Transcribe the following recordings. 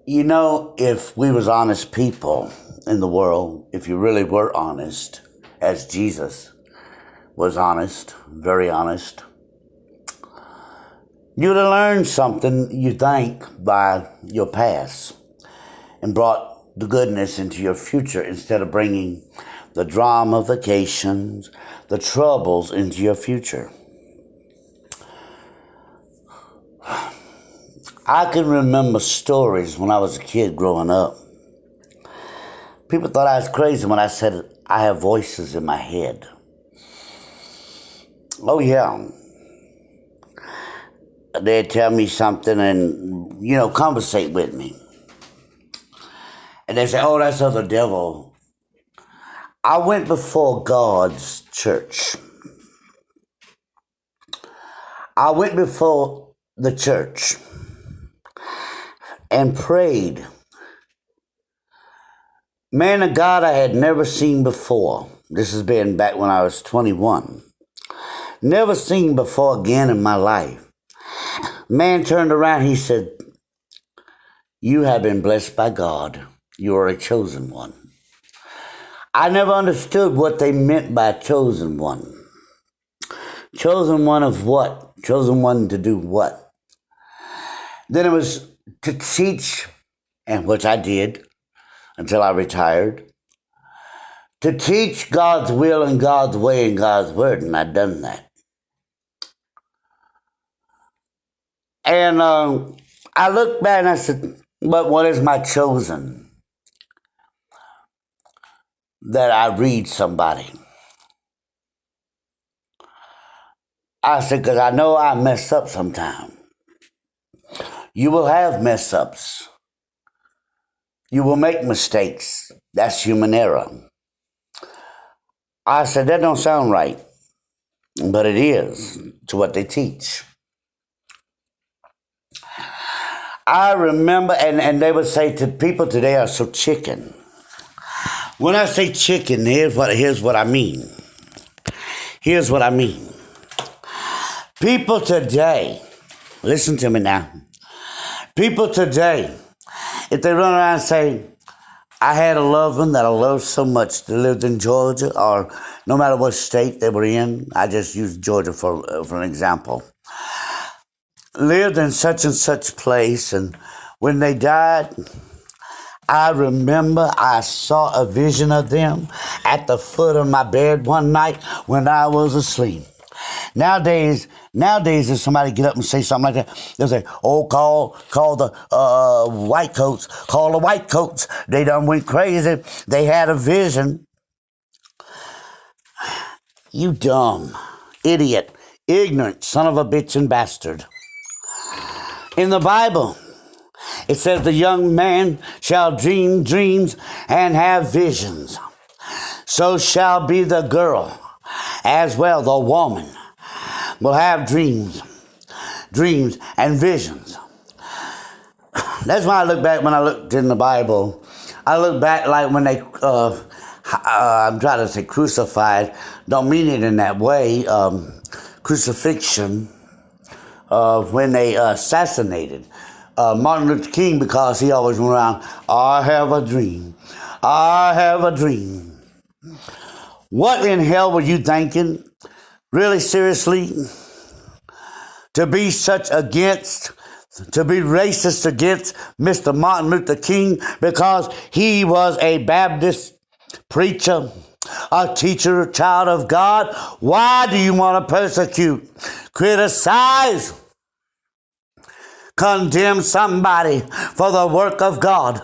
You know, if we was honest people in the world, if you really were honest, as Jesus was honest, very honest, you'd have learned something, you think, by your past and brought the goodness into your future instead of bringing the drama, vacations, the troubles into your future. I can remember stories when I was a kid growing up. People thought I was crazy when I said I have voices in my head. Oh, yeah. They'd tell me something and, conversate with me. And they'd say, oh, that's of the devil. I went before God's church. I went before the church and prayed. Man of God I had never seen before. This has been back when I was 21. Never seen before again in my life. Man turned around, he said, you have been blessed by God. You are a chosen one. I never understood what they meant by chosen one. Chosen one of what? Chosen one to do what? Then it was to teach, and which I did until I retired, to teach God's will and God's way and God's word, and I'd done that. And I looked back and I said, but what is my chosen? That I read somebody. I said, because I know I mess up sometime. You will have mess ups. You will make mistakes. That's human error. I said, that don't sound right. But it is to what they teach. I remember, and they would say to people today are so chicken. When I say chicken, here's what I mean. Here's what I mean. People today, listen to me now. People today, if they run around and say, I had a loved one that I loved so much that lived in Georgia, or no matter what state they were in, I just used Georgia for an example, lived in such and such place, and when they died, I remember I saw a vision of them at the foot of my bed one night when I was asleep. Nowadays, if somebody get up and say something like that, they'll say, oh, call the white coats. Call the white coats. They done went crazy. They had a vision. You dumb, idiot, ignorant son of a bitch and bastard. In the Bible, it says the young man shall dream dreams and have visions. So shall be the girl as well, the woman will have dreams and visions. That's why I look back when I looked in the Bible. I look back like when they, I'm trying to say crucified, don't mean it in that way, crucifixion, when they assassinated Martin Luther King, because he always went around, I have a dream. I have a dream. What in hell were you thinking? Really, seriously? To be such against, to be racist against Mr. Martin Luther King because he was a Baptist preacher, a teacher, a child of God? Why do you want to persecute, criticize, condemn somebody for the work of God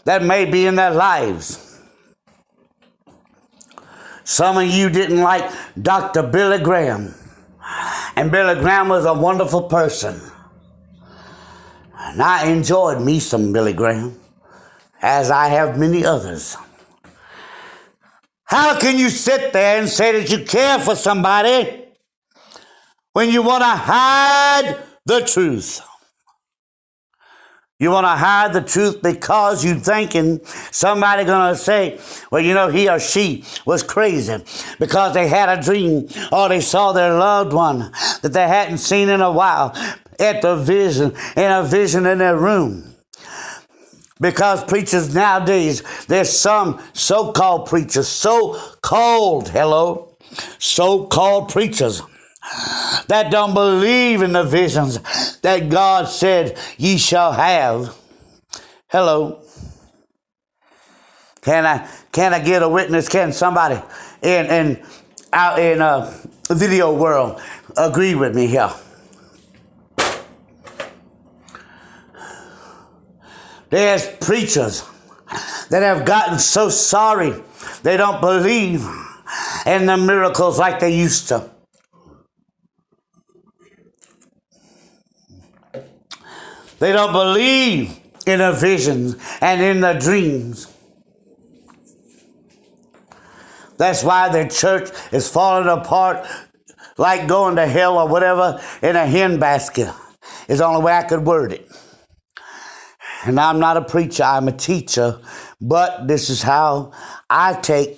that may be in their lives? Some of you didn't like Dr. Billy Graham. And Billy Graham was a wonderful person. And I enjoyed me some Billy Graham, as I have many others. How can you sit there and say that you care for somebody when you want to hide the truth? You want to hide the truth because you thinking somebody going to say, well, he or she was crazy because they had a dream or they saw their loved one that they hadn't seen in a while in a vision in their room. Because preachers nowadays, there's some so-called preachers, so-called preachers that don't believe in the visions that God said ye shall have. Hello. Can I get a witness? Can somebody out in the video world agree with me here? There's preachers that have gotten so sorry they don't believe in the miracles like they used to. They don't believe in the visions and in the dreams. That's why the church is falling apart like going to hell or whatever in a hen basket. Is the only way I could word it. And I'm not a preacher, I'm a teacher, but this is how I take